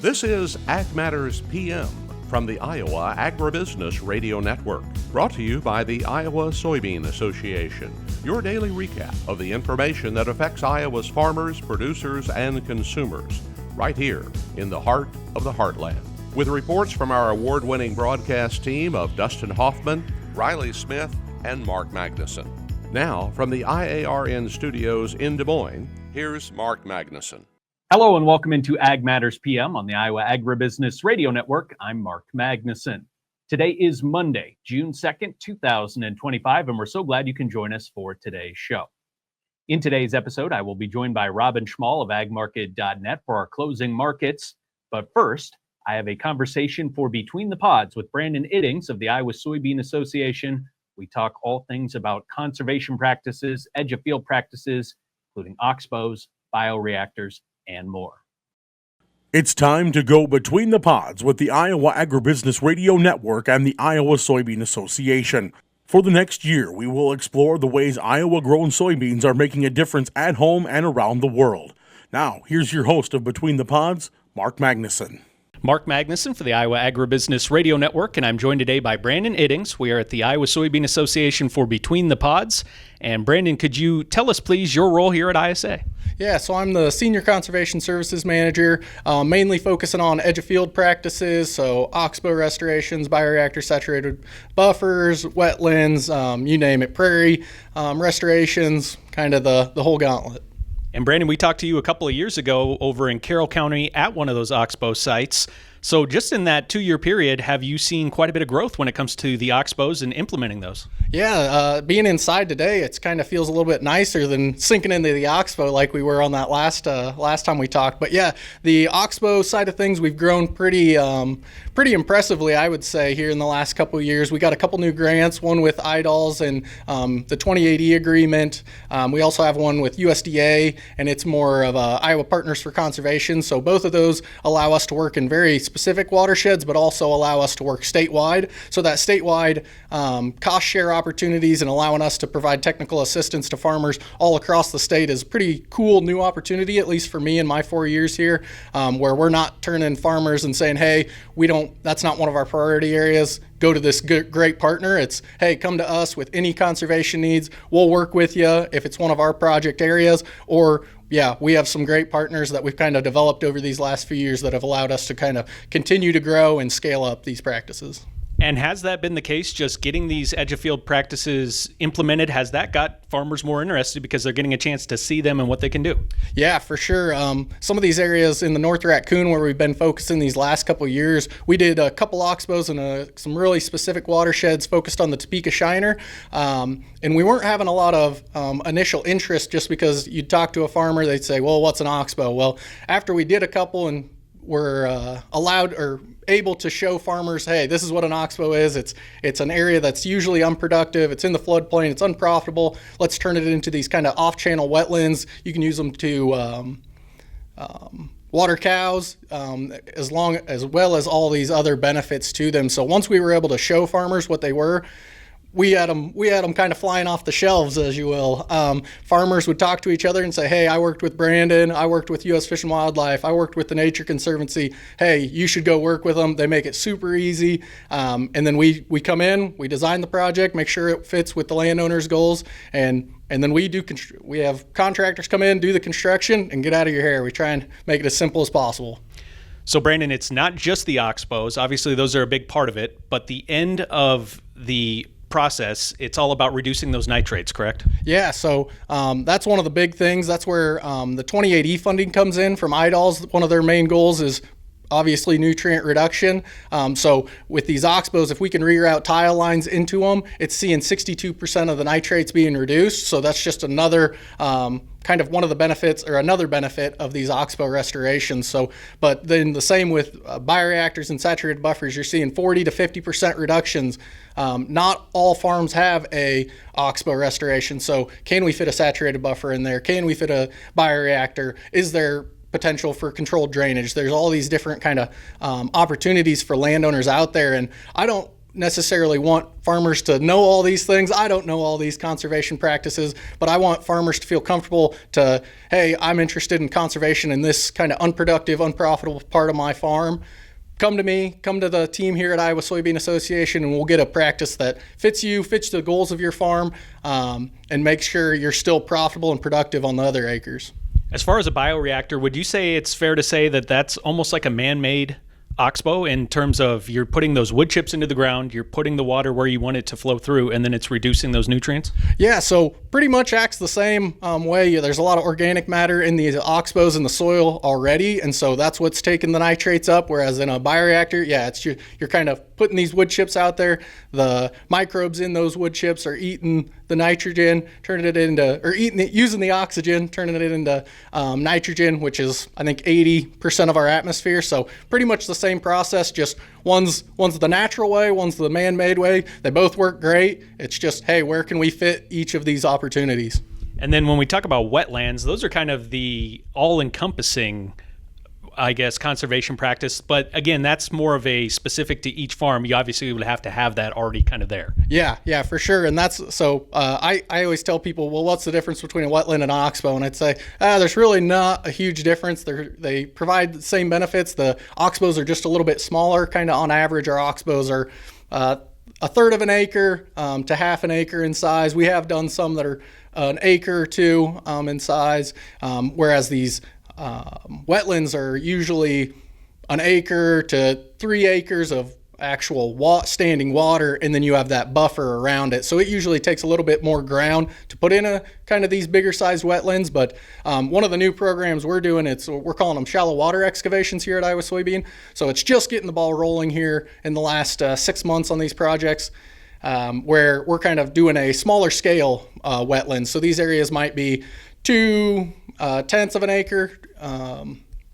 This is Ag Matters PM from the Iowa Agribusiness Radio Network, brought to you by the Iowa Soybean Association, your daily recap of the information that affects Iowa's farmers, producers, and consumers, right here in the heart of the heartland. With reports from our award-winning broadcast team of Dustin Hoffman, Riley Smith, and Mark Magnuson. Now, from the IARN studios in Des Moines, here's Mark Magnuson. Hello and welcome into Ag Matters PM on the Iowa Agribusiness Radio Network. I'm Mark Magnuson. Today is Monday, June 2nd, 2025, and we're so glad you can join us for today's show. In today's episode, I will be joined by Robin Schmahl of agmarket.net for our closing markets. But first, I have a conversation for Between the Pods with Brandon Iddings of the Iowa Soybean Association. We talk all things about conservation practices, edge of field practices, including oxbows, bioreactors, and more. It's time to go between the pods with the Iowa Agribusiness Radio Network and the Iowa Soybean Association. For the next year, we will explore the ways Iowa-grown soybeans are making a difference at home and around the world. Now, here's your host of Between the Pods, Mark Magnuson. Mark Magnuson for the Iowa Agribusiness Radio Network, and I'm joined today by Brandon Iddings. We are at the Iowa Soybean Association for Between the Pods. And Brandon, could you tell us, please, your role here at ISA? Yeah, so I'm the Senior Conservation Services Manager, mainly focusing on edge of field practices, so oxbow restorations, bioreactor saturated buffers, wetlands, you name it, prairie restorations, kind of the whole gauntlet. And Brandon, we talked to you a couple of years ago over in Carroll County at one of those oxbow sites. So just in that 2-year period, have you seen quite a bit of growth when it comes to the oxbows and implementing those? Yeah, being inside today, it kind of feels a little bit nicer than sinking into the oxbow like we were on that last time we talked. But yeah, the oxbow side of things, we've grown pretty impressively, I would say, here in the last couple of years. We got a couple new grants, one with IDALS and the 2080 agreement. We also have one with USDA, and it's more of Iowa Partners for Conservation. So both of those allow us to work in very specific watersheds, but also allow us to work statewide. So that statewide cost share opportunities and allowing us to provide technical assistance to farmers all across the state is a pretty cool new opportunity, at least for me in my 4 years here, where we're not turning farmers and saying, hey, that's not one of our priority areas. Go to this great partner. It's, hey, come to us with any conservation needs. We'll work with you if it's one of our project areas. Or, yeah, we have some great partners that we've kind of developed over these last few years that have allowed us to kind of continue to grow and scale up these practices. And has that been the case, just getting these edge of field practices implemented? Has that got farmers more interested because they're getting a chance to see them and what they can do? Yeah, for sure. Some of these areas in the North Raccoon where we've been focusing these last couple of years, we did a couple oxbows in some really specific watersheds focused on the Topeka Shiner. And we weren't having a lot of initial interest just because you'd talk to a farmer, they'd say, well, what's an oxbow? Well, after we did a couple and were allowed or able to show farmers, hey, this is what an oxbow is. It's an area that's usually unproductive. It's in the floodplain. It's unprofitable. Let's turn it into these kind of off-channel wetlands. You can use them to water cows, as well as all these other benefits to them. So once we were able to show farmers what they were, we had them kind of flying off the shelves, as you will. Farmers would talk to each other and say, hey, I worked with Brandon, I worked with U.S. Fish and Wildlife, I worked with the Nature Conservancy. Hey, you should go work with them. They make it super easy. And then we come in, we design the project, make sure it fits with the landowner's goals, and then we have contractors come in, do the construction, and get out of your hair. We try and make it as simple as possible. So, Brandon, it's not just the oxbows. Obviously, those are a big part of it, but the end of the process, it's all about reducing those nitrates, correct? Yeah, so that's one of the big things. That's where the 2080 funding comes in from IDALS. One of their main goals is obviously nutrient reduction. So with these oxbows, if we can reroute tile lines into them, it's seeing 62% of the nitrates being reduced. So that's just another kind of one of the benefits, or another benefit of these oxbow restorations. So, but then the same with bioreactors and saturated buffers, you're seeing 40 to 50% reductions. Not all farms have a oxbow restoration. So can we fit a saturated buffer in there? Can we fit a bioreactor? Is there potential for controlled drainage? There's all these different kind of opportunities for landowners out there. And I don't necessarily want farmers to know all these things. I don't know all these conservation practices, but I want farmers to feel comfortable to, hey, I'm interested in conservation in this kind of unproductive, unprofitable part of my farm. Come to me, come to the team here at Iowa Soybean Association, and we'll get a practice that fits you, fits the goals of your farm, and make sure you're still profitable and productive on the other acres. As far as a bioreactor, would you say it's fair to say that that's almost like a man-made oxbow in terms of you're putting those wood chips into the ground, you're putting the water where you want it to flow through, and then it's reducing those nutrients? Yeah, so pretty much acts the same way. There's a lot of organic matter in the oxbows in the soil already, and so that's what's taking the nitrates up, whereas in a bioreactor, it's you're kind of putting these wood chips out there. The microbes in those wood chips are eating the nitrogen, using the oxygen, turning it into nitrogen, which is, I think, 80% of our atmosphere. So pretty much the same process, just one's the natural way, one's the man-made way. They both work great. It's just, hey, where can we fit each of these opportunities? And then when we talk about wetlands, those are kind of the all-encompassing, I guess, conservation practice. But again, that's more of a specific to each farm. You obviously would have to have that already kind of there. Yeah, for sure. And that's so I always tell people, well, what's the difference between a wetland and an oxbow? And I'd say there's really not a huge difference. They provide the same benefits. The oxbows are just a little bit smaller. Kind of on average, our oxbows are a third of an acre to half an acre in size. We have done some that are an acre or two in size, whereas these wetlands are usually an acre to 3 acres of actual standing water, and then you have that buffer around it. So it usually takes a little bit more ground to put in a kind of these bigger sized wetlands. But one of the new programs we're doing, we're calling them shallow water excavations here at Iowa Soybean. So it's just getting the ball rolling here in the last 6 months on these projects, where we're kind of doing a smaller scale wetlands. So these areas might be 2/10 of an acre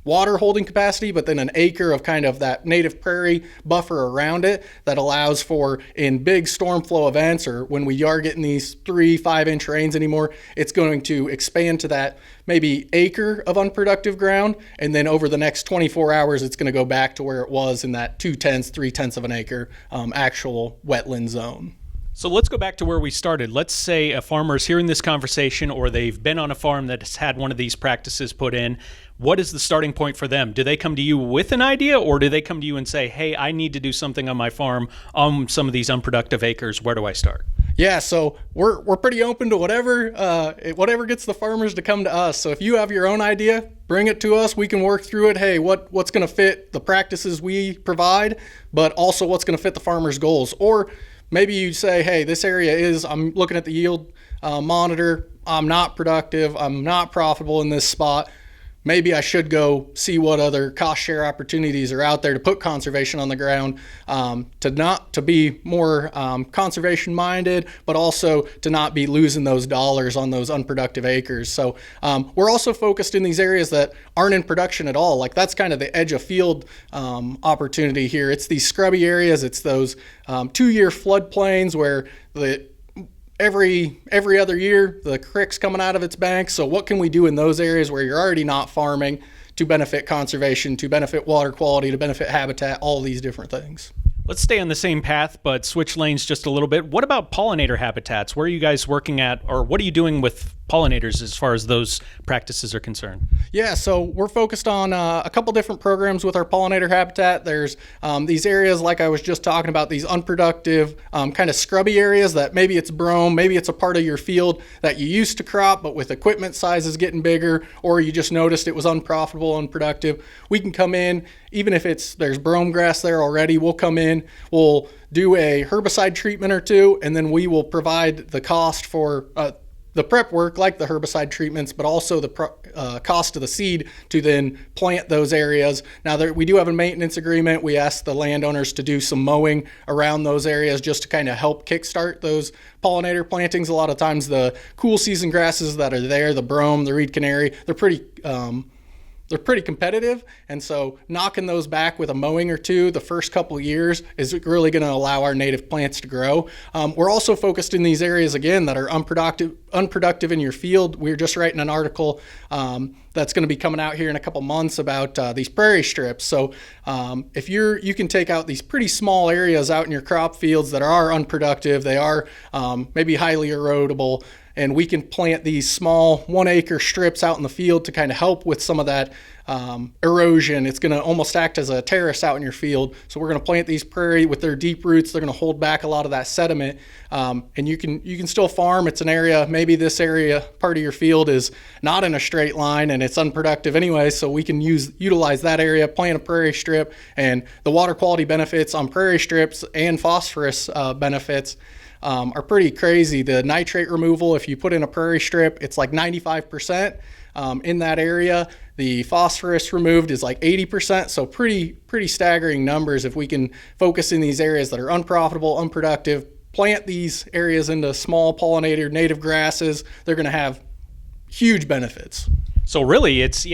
water holding capacity, but then an acre of kind of that native prairie buffer around it that allows for, in big storm flow events, or when we are getting these 3-5 inch rains anymore, it's going to expand to that maybe acre of unproductive ground, and then over the next 24 hours it's going to go back to where it was in that 2/10 of an acre actual wetland zone. So let's go back to where we started. Let's say a farmer is hearing this conversation, or they've been on a farm that has had one of these practices put in. What is the starting point for them? Do they come to you with an idea, or do they come to you and say, hey, I need to do something on my farm on some of these unproductive acres? Where do I start? Yeah, so we're pretty open to whatever gets the farmers to come to us. So if you have your own idea, bring it to us. We can work through it. Hey, what's going to fit the practices we provide, but also what's going to fit the farmer's goals? Or maybe you say, hey, this area I'm looking at the yield monitor, I'm not productive, I'm not profitable in this spot. Maybe I should go see what other cost share opportunities are out there to put conservation on the ground, to be more conservation minded, but also to not be losing those dollars on those unproductive acres. So we're also focused in these areas that aren't in production at all. Like that's kind of the edge of field opportunity here. It's these scrubby areas. It's those 2-year floodplains where every other year the creek's coming out of its banks. So what can we do in those areas where you're already not farming to benefit conservation, to benefit water quality, to benefit habitat, all these different things? Let's stay on the same path, but switch lanes just a little bit. What about pollinator habitats? Where are you guys working at, or what are you doing with pollinators as far as those practices are concerned? Yeah, so we're focused on a couple different programs with our pollinator habitat. There's these areas, like I was just talking about, these unproductive kind of scrubby areas that maybe it's brome, maybe it's a part of your field that you used to crop, but with equipment sizes getting bigger, or you just noticed it was unprofitable, unproductive. We can come in, even if there's brome grass there already, we'll come in, we'll do a herbicide treatment or two, and then we will provide the cost for the prep work, like the herbicide treatments, but also the cost of the seed to then plant those areas. Now, we do have a maintenance agreement. We ask the landowners to do some mowing around those areas just to kind of help kickstart those pollinator plantings. A lot of times the cool season grasses that are there, the brome, the reed canary, they're pretty they're pretty competitive, and so knocking those back with a mowing or two the first couple of years is really going to allow our native plants to grow. We're also focused in these areas, again, that are unproductive in your field. We're just writing an article that's going to be coming out here in a couple months about these prairie strips. So if you can take out these pretty small areas out in your crop fields that are unproductive, they are maybe highly erodible, and we can plant these small 1 acre strips out in the field to kind of help with some of that erosion. It's going to almost act as a terrace out in your field. So we're going to plant these prairie with their deep roots. They're going to hold back a lot of that sediment, and you can still farm. It's an area, maybe this area part of your field is not in a straight line and it's unproductive anyway, so we can utilize that area, plant a prairie strip, and the water quality benefits on prairie strips and phosphorus benefits are pretty crazy. The nitrate removal, if you put in a prairie strip, it's like 95% in that area. The phosphorus removed is like 80%, so pretty staggering numbers. If we can focus in these areas that are unprofitable, unproductive, plant these areas into small pollinator native grasses, they're going to have huge benefits. So really, it's,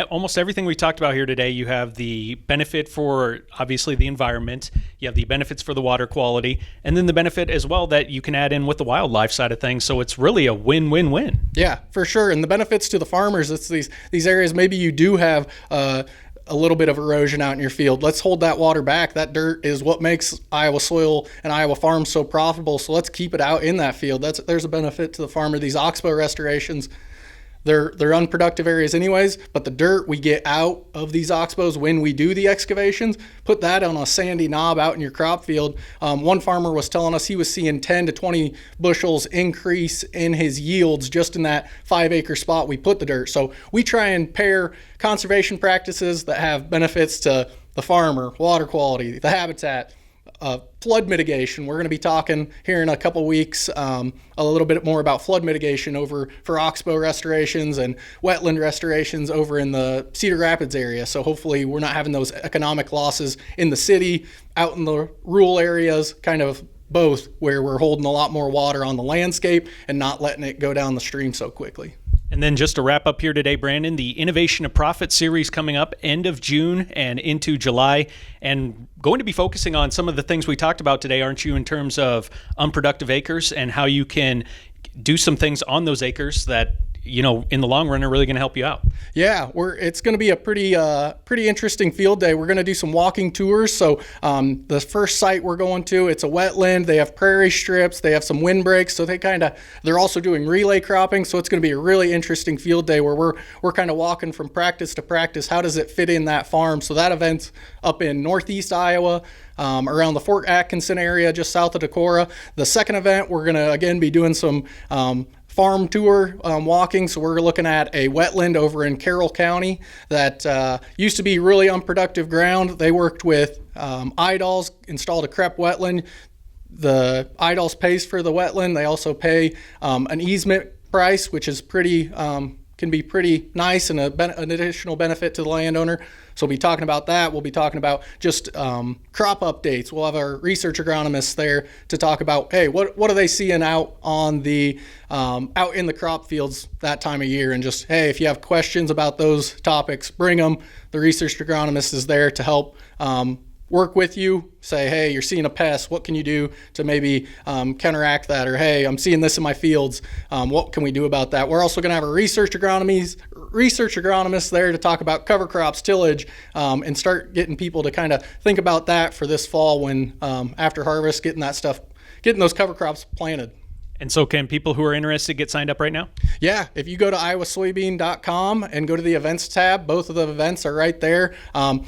almost everything we talked about here today. You have the benefit for, obviously, the environment. You have the benefits for the water quality, and then the benefit as well that you can add in with the wildlife side of things. So it's really a win-win-win. Yeah, for sure. And the benefits to the farmers, it's these areas maybe you do have a little bit of erosion out in your field. Let's hold that water back. That dirt is what makes Iowa soil and Iowa farms so profitable. So let's keep it out in that field. There's a benefit to the farmer. These oxbow restorations, they're unproductive areas anyways, but the dirt we get out of these oxbows when we do the excavations, put that on a sandy knob out in your crop field. One farmer was telling us he was seeing 10 to 20 bushels increase in his yields just in that 5 acre spot we put the dirt. So we try and pair conservation practices that have benefits to the farmer, water quality, the habitat, flood mitigation. We're going to be talking here in a couple weeks a little bit more about flood mitigation for oxbow restorations and wetland restorations over in the Cedar Rapids area. So hopefully we're not having those economic losses in the city, out in the rural areas, kind of both, where we're holding a lot more water on the landscape and not letting it go down the stream so quickly. And then just to wrap up here today, Brandon, the Innovation of Profit series coming up end of June and into July, and going to be focusing on some of the things we talked about today, aren't you, in terms of unproductive acres and how you can do some things on those acres that, you know, in the long run are really going to help you out. Yeah, it's going to be a pretty interesting field day. We're going to do some walking tours. So the first site we're going to, it's a wetland. They have prairie strips. They have some windbreaks. So they're also doing relay cropping. So it's going to be a really interesting field day where we're kind of walking from practice to practice. How does it fit in that farm? So that event's up in northeast Iowa, around the Fort Atkinson area, just south of Decorah. The second event, we're going to again be doing some farm tour walking. So we're looking at a wetland over in Carroll County that used to be really unproductive ground. They worked with IDOLs, installed a CREP wetland. The IDOLs pays for the wetland. They also pay an easement price, which is can be pretty nice and an additional benefit to the landowner. So we'll be talking about that. We'll be talking about just crop updates. We'll have our research agronomists there to talk about, hey, what are they seeing out on the out in the crop fields that time of year, and just, hey, if you have questions about those topics, bring them. The research agronomist is there to help work with you, say, hey, you're seeing a pest, what can you do to maybe counteract that? Or, hey, I'm seeing this in my fields, what can we do about that? We're also going to have a research agronomist there to talk about cover crops, tillage, and start getting people to kind of think about that for this fall when after harvest, getting those cover crops planted. And so can people who are interested get signed up right now? Yeah, if you go to iowasoybean.com and go to the events tab, both of the events are right there.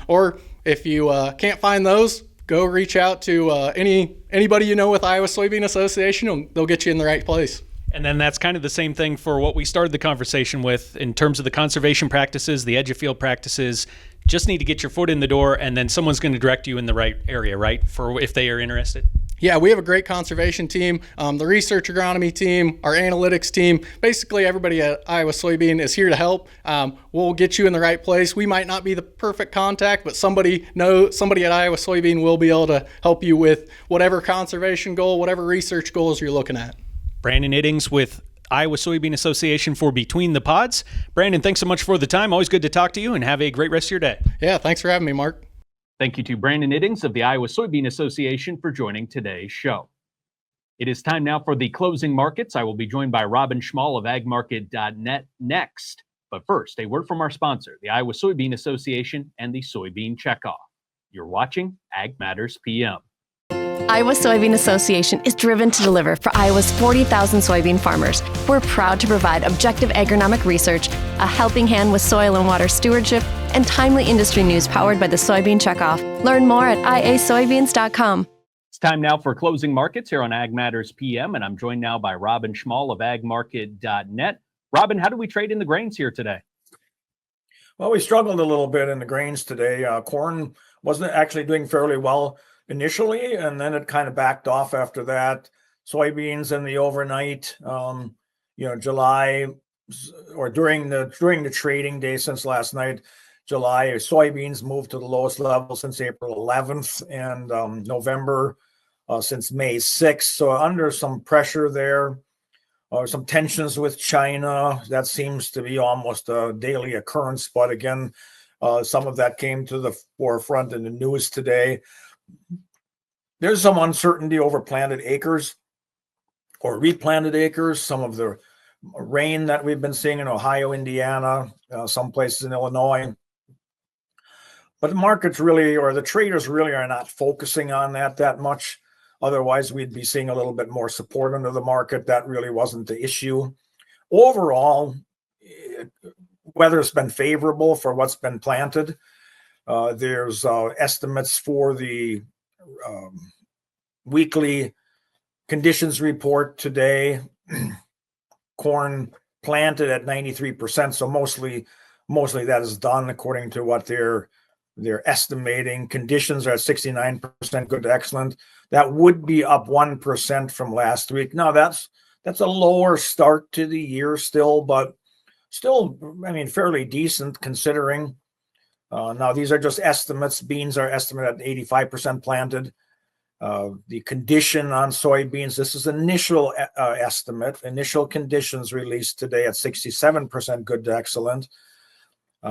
Or if you can't find those, go reach out to anybody you know with Iowa Soybean Association, and they'll get you in the right place. And then that's kind of the same thing for what we started the conversation with in terms of the conservation practices, the edge of field practices. Just need to get your foot in the door, and then someone's going to direct you in the right area, right, for if they are interested? Yeah, we have a great conservation team, the research agronomy team, our analytics team. Basically, everybody at Iowa Soybean is here to help. We'll get you in the right place. We might not be the perfect contact, but somebody at Iowa Soybean will be able to help you with whatever conservation goal, whatever research goals you're looking at. Brandon Iddings with Iowa Soybean Association for Between the Pods. Brandon, thanks so much for the time. Always good to talk to you, and have a great rest of your day. Yeah, thanks for having me, Mark. Thank you to Brandon Iddings of the Iowa Soybean Association for joining today's show. It is time now for the closing markets. I will be joined by Robin Schmahl of agmarket.net next. But first, a word from our sponsor, the Iowa Soybean Association and the Soybean Checkoff. You're watching Ag Matters PM. Iowa Soybean Association is driven to deliver for Iowa's 40,000 soybean farmers. We're proud to provide objective agronomic research, a helping hand with soil and water stewardship, and timely industry news powered by the Soybean Checkoff. Learn more at iasoybeans.com. It's time now for closing markets here on Ag Matters PM, and I'm joined now by Robin Schmahl of agmarket.net. Robin, how do we trade in the grains here today? Well, we struggled a little bit in the grains today. Corn wasn't actually doing fairly well initially, and then it kind of backed off after that. Soybeans in the overnight, July, or during the trading day since last night, July, soybeans moved to the lowest level since April 11th, and November since May 6th. So under some pressure there, or some tensions with China. That seems to be almost a daily occurrence. But again, some of that came to the forefront in the news today. There's some uncertainty over planted acres or replanted acres. Some of the rain that we've been seeing in Ohio, Indiana, some places in Illinois. But the markets really, or the traders really, are not focusing on that much. Otherwise, we'd be seeing a little bit more support under the market. That really wasn't the issue. Overall, weather's been favorable for what's been planted. There's estimates for the weekly conditions report today. Corn planted at 93%, so mostly that is done according to what they're estimating. Conditions are at 69% good to excellent. That would be up 1% from last week. Now that's a lower start to the year still, but still, fairly decent considering. Now these are just estimates. Beans are estimated at 85% planted. The condition on soybeans, this is initial estimate. Initial conditions released today at 67% good to excellent.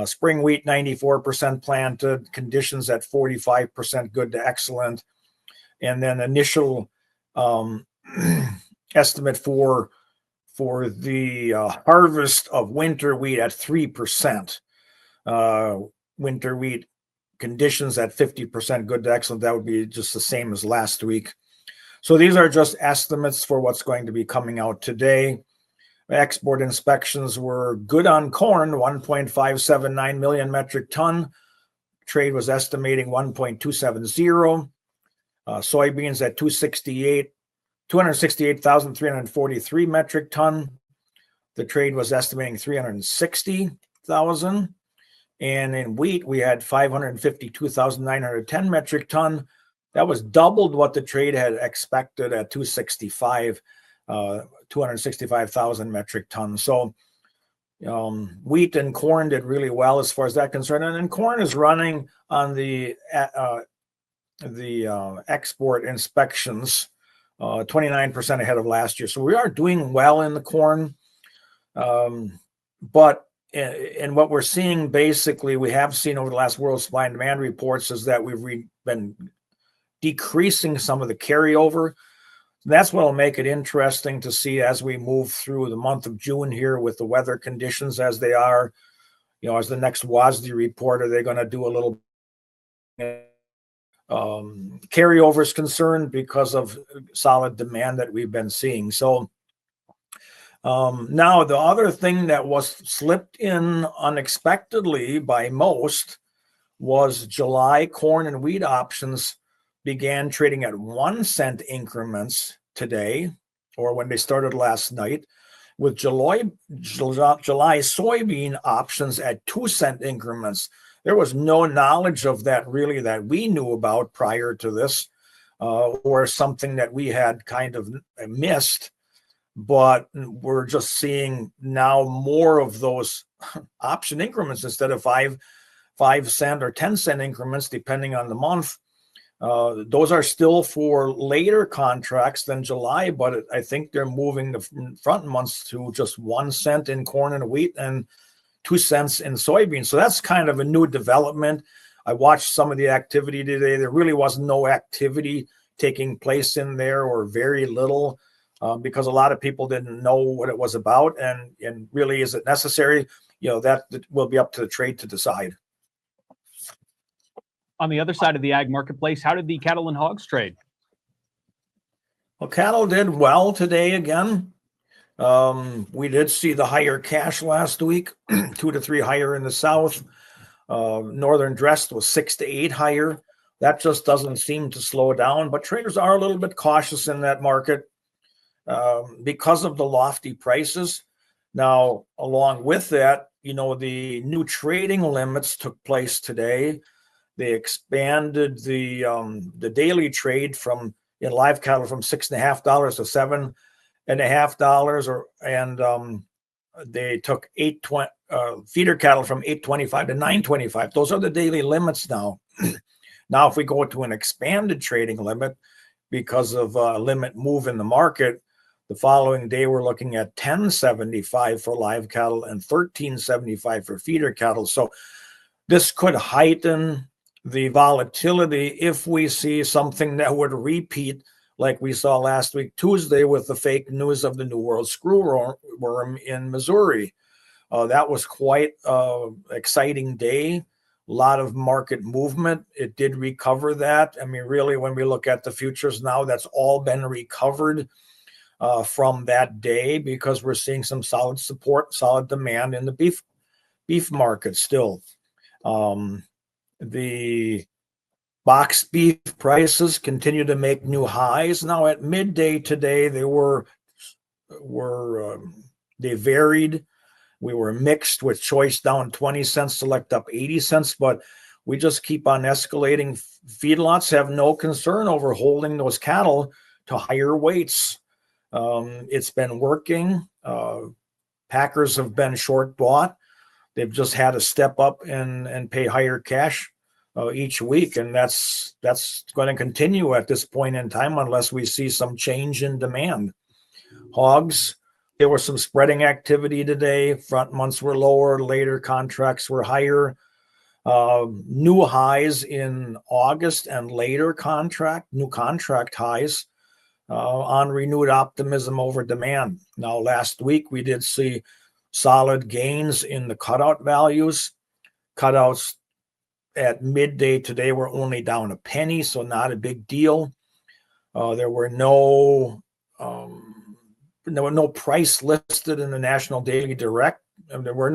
Spring wheat, 94% planted, conditions at 45% good to excellent. And then initial estimate for the harvest of winter wheat at 3%. Winter wheat conditions at 50% good to excellent. That would be just the same as last week. So these are just estimates for what's going to be coming out today. Export inspections were good on corn, 1.579 million metric ton. Trade was estimating 1.270. Soybeans at 268,343 metric ton. The trade was estimating 360,000. And in wheat, we had 552,910 metric ton. That was doubled what the trade had expected at 265,000 metric tons. So wheat and corn did really well as far as that concerned. And then corn is running on the export inspections 29% ahead of last year. So we are doing well in the corn. But what we're seeing, basically, we have seen over the last World Supply and Demand reports, is that we've been decreasing some of the carryover. That's what will make it interesting to see as we move through the month of June here with the weather conditions as they are. As the next WASDE report, are they going to do a little carryover is concerned because of solid demand that we've been seeing. So now the other thing that was slipped in unexpectedly by most was July corn and wheat options began trading at 1 cent increments today, or when they started last night, with July soybean options at 2 cent increments. There was no knowledge of that really that we knew about prior to this, or something that we had kind of missed. But we're just seeing now more of those option increments instead of 5 cent or 10 cent increments, depending on the month. Those are still for later contracts than July, but I think they're moving the front months to just 1 cent in corn and wheat and 2 cents in soybeans. So that's kind of a new development. I watched some of the activity today. There really was no activity taking place in there, or very little, because a lot of people didn't know what it was about. And really, is it necessary? That will be up to the trade to decide. On the other side of the ag marketplace, how did the cattle and hogs trade? Well, cattle did well today again. We did see the higher cash last week, 2 to 3 higher in the south. Northern dressed was 6 to 8 higher. That just doesn't seem to slow down, but traders are a little bit cautious in that market because of the lofty prices. Now, along with that, the new trading limits took place today. They expanded the daily trade in live cattle from $6.50 to $7.50, and they took feeder cattle from $8.25 to $9.25. Those are the daily limits now. Now, if we go to an expanded trading limit because of a limit move in the market, the following day we're looking at $10.75 for live cattle and $13.75 for feeder cattle. So this could heighten the volatility if we see something that would repeat like we saw last week Tuesday with the fake news of the New World screwworm in Missouri. That was quite an exciting day. A lot of market movement. It did recover that. I mean, really, when we look at the futures now, that's all been recovered from that day, because we're seeing some solid support, solid demand in the beef market still. The box beef prices continue to make new highs. Now at midday today, they varied. We were mixed with choice down 20 cents, select up 80 cents, but we just keep on escalating. Feedlots have no concern over holding those cattle to higher weights. It's been working. Packers have been short bought. They've just had to step up and pay higher cash each week, and that's going to continue at this point in time unless we see some change in demand. Hogs, there was some spreading activity today. Front months were lower, later contracts were higher. New highs in August and later new contract highs on renewed optimism over demand. Now, last week we did see solid gains in the cutout values. Cutouts at midday today were only down a penny, so not a big deal. There were no price listed in the National Daily Direct. There were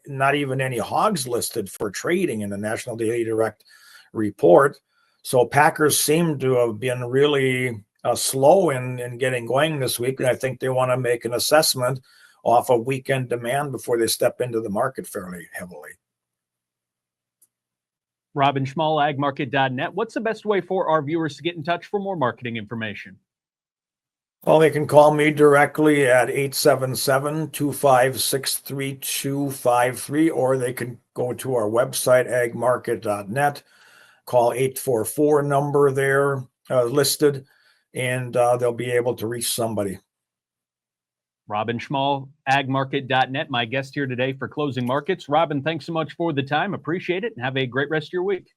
not even any hogs listed for trading in the National Daily Direct report. So packers seem to have been really slow in getting going this week, and I think they want to make an assessment off of weekend demand before they step into the market fairly heavily. Robin Schmahl, agmarket.net. What's the best way for our viewers to get in touch for more marketing information? Well, they can call me directly at 877-256-3253, or they can go to our website, agmarket.net, call 844 number there listed, and they'll be able to reach somebody. Robin Schmahl, agmarket.net, my guest here today for Closing Markets. Robin, thanks so much for the time. Appreciate it, and have a great rest of your week.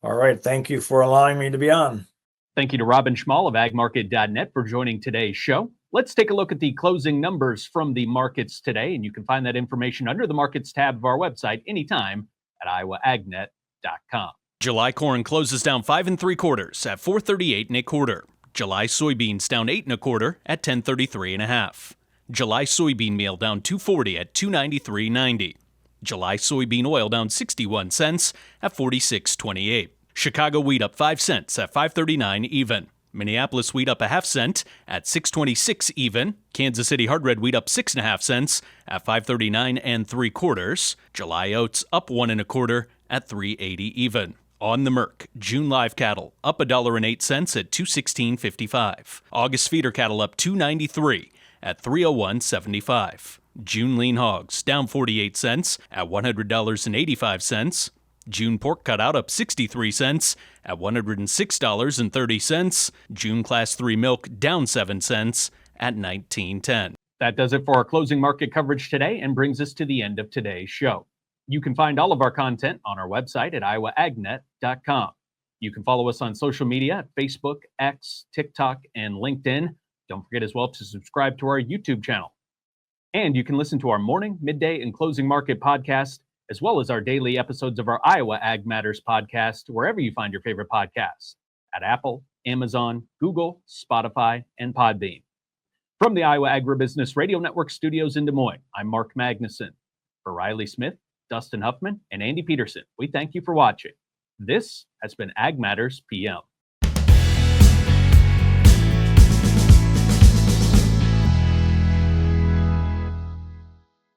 All right. Thank you for allowing me to be on. Thank you to Robin Schmahl of agmarket.net for joining today's show. Let's take a look at the closing numbers from the markets today, and you can find that information under the Markets tab of our website anytime at iowaagnet.com. July corn closes down 5 3/4 at 438 1/4. July soybeans down 8 1/4 at 1033 1/2. July soybean meal down 240 at 293.90. July soybean oil down 61 cents at 46.28. Chicago wheat up 5 cents at 539 even. Minneapolis wheat up a half cent at 626 even. Kansas City hard red wheat up 6 1/2 cents at 539 3/4. July oats up 1 1/4 at 380 even. On the Merc, June live cattle up $1.08 at 216.55. August feeder cattle up 293 at 301.75. June lean hogs down 48 cents at $100.85. June pork cutout up 63 cents at $106.30. June Class 3 milk down 7 cents at $19.10. That does it for our closing market coverage today and brings us to the end of today's show. You can find all of our content on our website at iowaagnet.com. You can follow us on social media at Facebook, X, TikTok, and LinkedIn. Don't forget as well to subscribe to our YouTube channel. And you can listen to our morning, midday, and closing market podcast, as well as our daily episodes of our Iowa Ag Matters podcast, wherever you find your favorite podcasts, at Apple, Amazon, Google, Spotify, and Podbean. From the Iowa Agribusiness Radio Network studios in Des Moines, I'm Mark Magnuson. For Riley Smith, Dustin Huffman, and Andy Peterson, we thank you for watching. This has been Ag Matters PM.